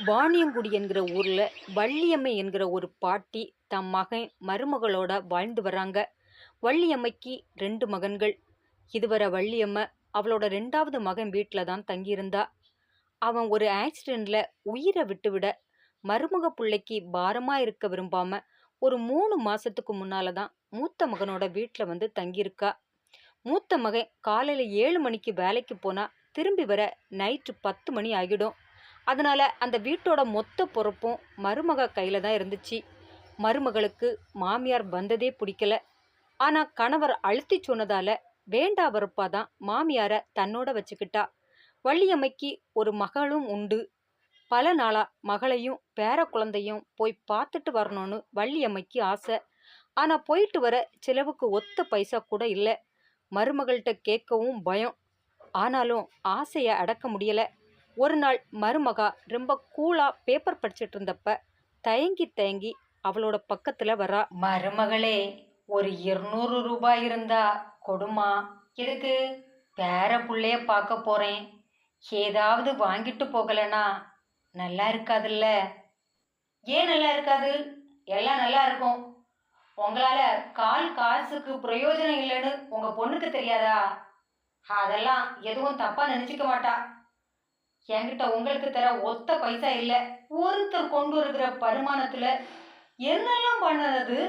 வாணியங்குடி என்கிற ஊர்ல வள்ளியம்மை என்கிற ஒரு பாட்டி தம் மகன் மருமகளோட வாழ்ந்து வர்றாங்க. வள்ளியம்மைக்கு 2 மகன்கள். இதுவரை வள்ளியம்மை அவளோட 2வது மகன் வீட்டில தான் தங்கியிருந்தா. அவன் ஒரு ஆக்சிடென்ட்ல உயிரை விட்டுவிட மருமக புள்ளைக்கு பாரமா இருக்க விரும்பாம ஒரு 3 மாசத்துக்கு முன்னால தான் மூத்த மகனோட வீட்டில் வந்து தங்கியிருக்கா. மூத்த மகன் காலையில 7 மணிக்கு வேலைக்கு போனா திரும்பி வர நைட்டு 10 மணி ஆகிடும். அதனால அந்த வீட்டோட மொத்த பொறுப்பும் மருமக கையில தான் இருந்துச்சு. மருமகளுக்கு மாமியார் வந்ததே பிடிக்கல. ஆனா கணவர் அழுத்தி சொன்னதால வேண்டா வெறுப்பாதான் மாமியார தன்னோட வச்சுக்கிட்டா. வள்ளியம்மைக்கு ஒரு மகளும் உண்டு. பல நாளா மகளையும் பேர குழந்தையும் போய் பார்த்துட்டு வரணும்னு வள்ளியம்மைக்கு ஆசை. ஆனா போயிட்டு வர செலவுக்கு ஒத்த பைசா கூட இல்லை. மருமகள்கிட்ட கேட்கவும் பயம். ஆனாலும் ஆசையை அடக்க முடியல. ஒரு நாள் மருமகா ரொம்ப கூலா பேப்பர் படிச்சுட்டு இருந்தப்ப தயங்கி தயங்கி அவளோட பக்கத்துல வரா. மருமகளே, ஒரு 200 ரூபாய் இருந்தா கொடுமா. எதுக்கு? பேர புள்ளைய பார்க்க போறேன். ஏதாவது வாங்கிட்டு போகலனா நல்லா இருக்காதுல்ல? ஏன் நல்லா இருக்காது? எல்லாம் நல்லா இருக்கும். உங்களால கால் காசுக்கு பிரயோஜனம் இல்லைன்னு உங்க பொண்ணுக்கு தெரியாதா? அதெல்லாம் எதுவும் தப்பா நினைச்சுக்க மாட்டா. என்கிட்ட உங்களுக்கு தர ஒத்த பைசா இல்லை. ஒருத்தர் கொண்டு வருகிற வருமானத்துல என்னெல்லாம் பண்ணது?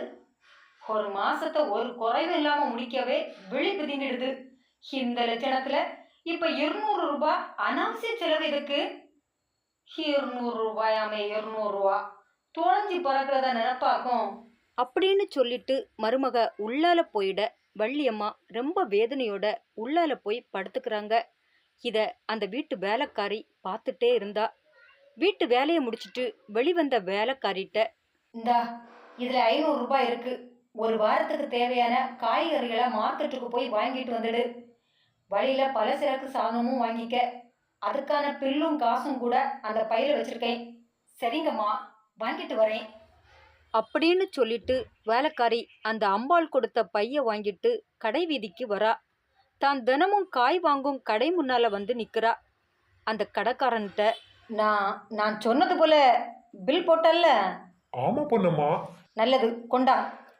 ஒரு மாசத்தை ஒரு குறைவும் இல்லாம முடிக்கவே விழி பிதிங்கிடுது. இந்த லட்சணத்துல இப்ப 200 ரூபாய் அனாவசிய செலவு எதுக்கு? 200 ரூபாயாமே 200 ரூபா தொலைஞ்சி பறக்கிறத நினைப்பாக்கும் அப்படின்னு சொல்லிட்டு மருமக உள்ளால போயிட வள்ளியம்மா ரொம்ப வேதனையோட உள்ளால போய் படுத்துக்கிறாங்க. இத அந்த வீட்டு வேலைக்காரி பார்த்துட்டே இருந்தா. வீட்டு வேலையை முடிச்சிட்டு வெளிவந்த வேலைக்காரிட்ட, இந்தா இதுல 500 ரூபாய் இருக்கு. ஒரு வாரத்துக்கு தேவையான காய்கறிகளை மார்க்கெட்டுக்கு போய் வாங்கிட்டு வந்துடு. வழியில பலசரக்கு சாதனமும் வாங்கிக்க. அதுக்கான பில்லும் காசும் கூட அந்த பையில வச்சிருக்கேன். சரிங்கம்மா, வாங்கிட்டு வரேன் அப்படின்னு சொல்லிட்டு வேலைக்காரி அந்த அம்பாள் கொடுத்த பைய வாங்கிட்டு கடை வீதிக்கு வரா. தான் தினமும் காய் வாங்கும் கடை முன்னால வந்து நிக்கிறா. அந்த கடைக்காரன்ட்ட, நான் சொன்னது போல பில் போட்டல்ல? ஆமா பொண்ணம்மா. நல்லது, கொண்டா.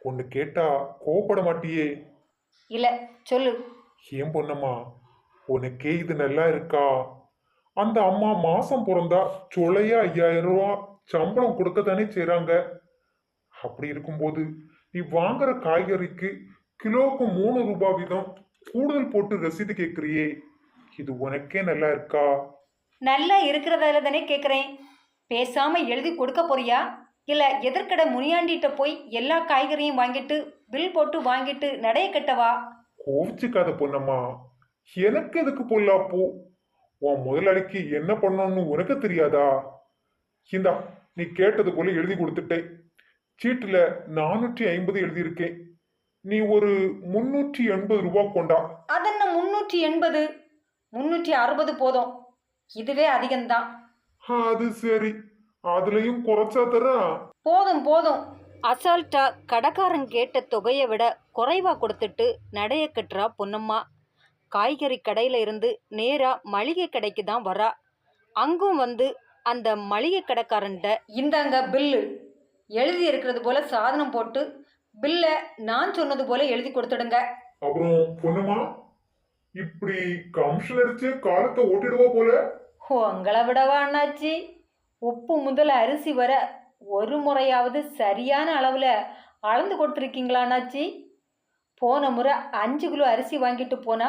ஒன்னு கேட்டா கோவப்பட மாட்டியே? இல்ல, சொல்லு. ஏன் பொண்ணம்மா, உனக்கே இது நல்லா இருக்கா? அந்த அம்மா மாசம் பிறந்தா சொலையா 5000 ரூபா சம்பளம் கொடுக்கத்தானே செய்றாங்க. அப்படி இருக்கும்போது நீ வாங்குற காய்கறிக்கு கிலோவுக்கு 3 ரூபாய் வீதம் கூடுதல் போட்டு ரசீது கேட்குறியே, இது உனக்கே நல்லா இருக்கா? நல்லா இருக்கிறதால தானே கேட்குறேன். பேசாம எழுதி கொடுக்க போறியா, இல்ல எதிர்க்கடை முனியாண்டிட்ட போய் எல்லா காய்கறியும் வாங்கிட்டு பில் போட்டு வாங்கிட்டு நடைய கட்டவா? கோவிச்சுக்காத பொண்ணம்மா, எனக்கு எதுக்கு பொல்லாப்போ? உன் முதலாளிக்கு என்ன பண்ணணும்னு உனக்கு தெரியாதா? இந்தா, நீ கேட்டது போல எழுதி கொடுத்துட்டேன். சீட்டுல 450 எழுதியிருக்கேன். நீ ஒரு 380 ரூபாய் கொண்டா. அதென்ன 380? 360 போதும். இதுவே அதிகம்தான். அது சரி, அதுலயும் குறைச்சா தர. போதும் போதும். அசால்ட்டா கடைக்காரன் கேட்ட தொகையை விட குறைவா கொடுத்துட்டு நடைய கட்டுறா பொன்னம்மா. காய்கறி கடையில இருந்து நேரா மளிகை கடைக்கு தான் வரா. அங்கும் வந்து அந்த மளிகை கடைக்காரன்ட்ட, இந்தாங்க பில்லு. எழுதி இருக்கிறது போல சாதனம் போட்டு பில்ல நான் சொன்னது போல எழுதி கொடுத்துடுங்க. அப்புறம் பொண்ணுமா, இப்படி கமிஷன் அடிச்சு காலத்தை ஓட்டிடுவா போல. உங்களை விடவா அண்ணாச்சி? உப்பு முதல் அரிசி வர ஒரு முறையாவது சரியான அளவில் அளந்து கொடுத்துருக்கீங்களா அண்ணாச்சி? போன முறை 5 கிலோ அரிசி வாங்கிட்டு போனா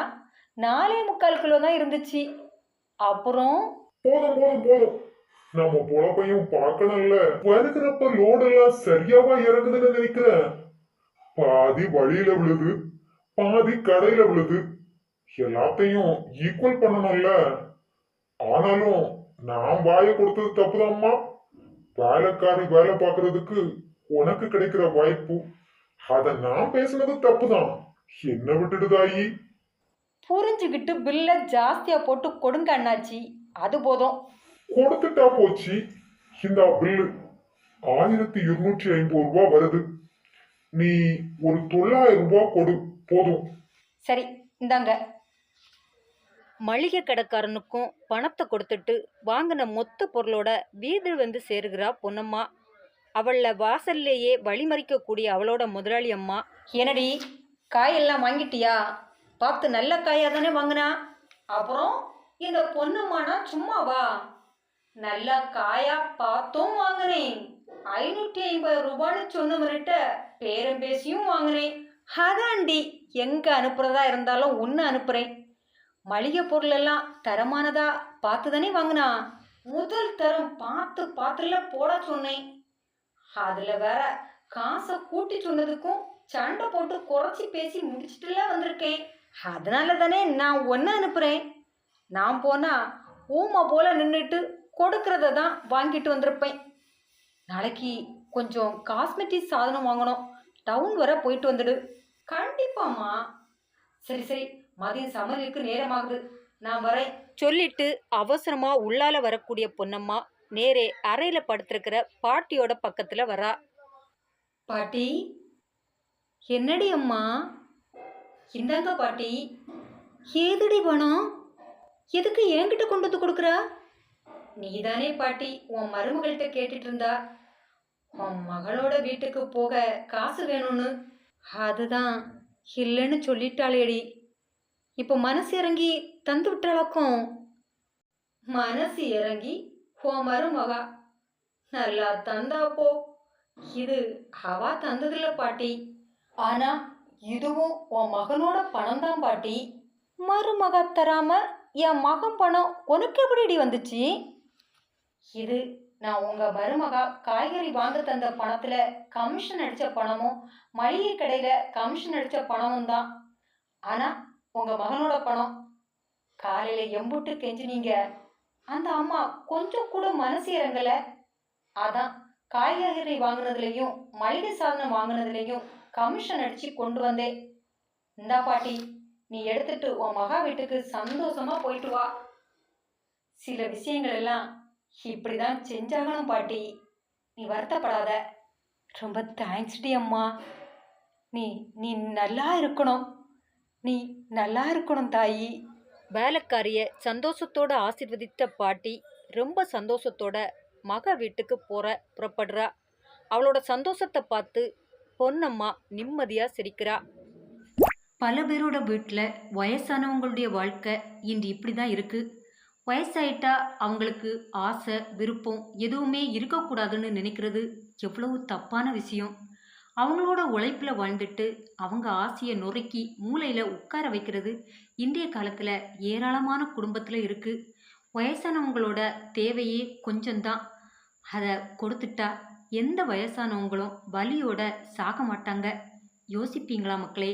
4.25 கிலோ தான் இருந்துச்சு. அப்புறம் போதும் போதும் போதும், நம்ம பொழப்பையும் பார்க்கணும்ல. வருகிறப்ப லோடெல்லாம் சரியாவா இறங்குதுன்னு நினைக்கிறேன். பாதி வழியில விழுது, பாதி கடையில விழுது. எல்லாத்தையும் ஈக்குவல் பண்ணணும்ல. ஆனாலும் நான் வாயை கொடுத்தது தப்புதாம்மா. வேலைக்காரி வேலை பார்க்கறதுக்கு உனக்கு கிடைக்கிற வாய்ப்பு, அத நான் பேசுனது தப்புதான். என்ன விட்டுடுதாயி? புரிஞ்சுக்கிட்டு பில்லை ஜாஸ்தியாக போட்டு கொடுங்க அண்ணாச்சி, அது போதும். கொடுத்துட்டா போச்சு. இந்த பில்லு 1250 ரூபாய் வருது. நீ ஒரு 900 ரூபாய் கொடு, போதும். சரி, இந்தாங்க. மளிகை கடைக்காரனுக்கும் பணத்தை கொடுத்துட்டு வாங்கின மொத்த பொருளோட வீடு வந்து சேருகிறா பொன்னம்மா. அவள வாசல்லையே வழிமறிக்கக்கூடிய அவளோட முதலாளி அம்மா, என்னடி காயெல்லாம் வாங்கிட்டியா? பார்த்து நல்ல காயாக தானே வாங்கினா. அப்புறம் இந்த பொன்னம்மானா சும்மாவா? நல்ல காயா பார்த்தும் வாங்கினேன். 550 ரூபான்னு சொன்னவர்கிட்ட பேரம் பேசியும் வாங்கினேன். அதாண்டி, எங்கே அனுப்புறதா இருந்தாலும் ஒன்று அனுப்புகிறேன். மளிகை பொருள் எல்லாம் தரமானதா பார்த்து தானே வாங்கினா. முதல் தரம் பார்த்துல போட சொன்னேன். அதில் வேற காசை கூட்டி சொன்னதுக்கும் சண்டை போட்டு குறைச்சி பேசி முடிச்சுட்டுலாம் வந்திருக்கேன். அதனால தானே நான் ஒன்று அனுப்புகிறேன். நான் போனால் ஊமை போல நின்றுட்டு கொடுக்கறத தான் வாங்கிட்டு வந்திருப்பேன். நாளைக்கு கொஞ்சம் காஸ்மெட்டிக் சாதனம் வாங்கணும். டவுன் வர போயிட்டு வந்துடு. கண்டிப்பாம்மா. சரி, மதியம் சமையலுக்கு நேரமாகுது, நான் வரேன் சொல்லிட்டு அவசரமா உள்ளால வரக்கூடிய பொன்னம்மா நேரே அறையில படுத்திருக்கிற பாட்டியோட பக்கத்துல வரா. பாட்டி, என்னடி அம்மா? இந்தாங்க பாட்டி. ஏதுடி பணம்? எதுக்கு என்கிட்ட கொண்டு வந்து கொடுக்குற? நீதானே பாட்டி உன் மருமகள்கிட்ட கேட்டுட்டு இருந்தா உன் மகளோட வீட்டுக்கு போக காசு வேணும்னு. அதுதான் இல்லைன்னு சொல்லிட்டாளேடி. இப்போ மனசு இறங்கி தந்து விட்டாளாக்கும். மனசு இறங்கி உன் மருமகா நல்லா தந்தா போ. இது அவா தந்ததில்ல பாட்டி. ஆனா இதுவும் உன் மகனோட பணம் தான் பாட்டி. மருமகா தராம என் மகன் பணம் உனக்கு எப்படிடி வந்துச்சு? இது நான் உங்க மருமகா காய்கறி வாங்க தந்த பணத்துல கமிஷன் அடிச்ச பணமும் மளிகை கடையில கமிஷன் அடிச்ச பணமும் தான். ஆனா உங்க மகனோட பணம் காலையில எம்புட்டு கெஞ்சினீங்க. அந்த அம்மா கொஞ்சம் கூட மனசு இறங்கல. அதான் காய்கறி வாங்கினதுலையும் மளிகை சாதனம் வாங்கினதுலையும் கமிஷன் அடிச்சு கொண்டு வந்தேன். இந்தா பாட்டி, நீ எடுத்துட்டு உன் மகா வீட்டுக்கு சந்தோஷமா போயிட்டு வா. சில விஷயங்கள் எல்லாம் இப்படிதான் செஞ்சாகணும் பாட்டி. நீ வருத்தப்படாத. ரொம்ப தேங்க்ஸ் டி அம்மா. நீ நல்லா இருக்கணும். நீ நல்லா இருக்கணும் தாயி. வேலைக்காரிய சந்தோஷத்தோட ஆசீர்வதித்த பாட்டி ரொம்ப சந்தோஷத்தோட மக வீட்டுக்கு புறப்படுறா. அவளோட சந்தோஷத்தை பார்த்து பொன்னம்மா நிம்மதியாக சிரிக்கிறா. பல பேரோட வீட்டில் வயசானவங்களுடைய வாழ்க்கை இன்று இப்படி தான் இருக்குது. வயசாயிட்டா அவங்களுக்கு ஆசை விருப்பம் எதுவுமே இருக்கக்கூடாதுன்னு நினைக்கிறது எவ்வளவு தப்பான விஷயம். அவங்களோட உழைப்பில் வாழ்ந்துட்டு அவங்க ஆசையை நொறுக்கி மூளையில் உட்கார வைக்கிறது இன்றைய காலத்தில் ஏராளமான குடும்பத்தில் இருக்குது. வயசானவங்களோட தேவையே கொஞ்சம்தான். அதை கொடுத்துட்டா எந்த வயசானவங்களும் வலியோட சாக மாட்டாங்க. யோசிப்பீங்களா மக்களே?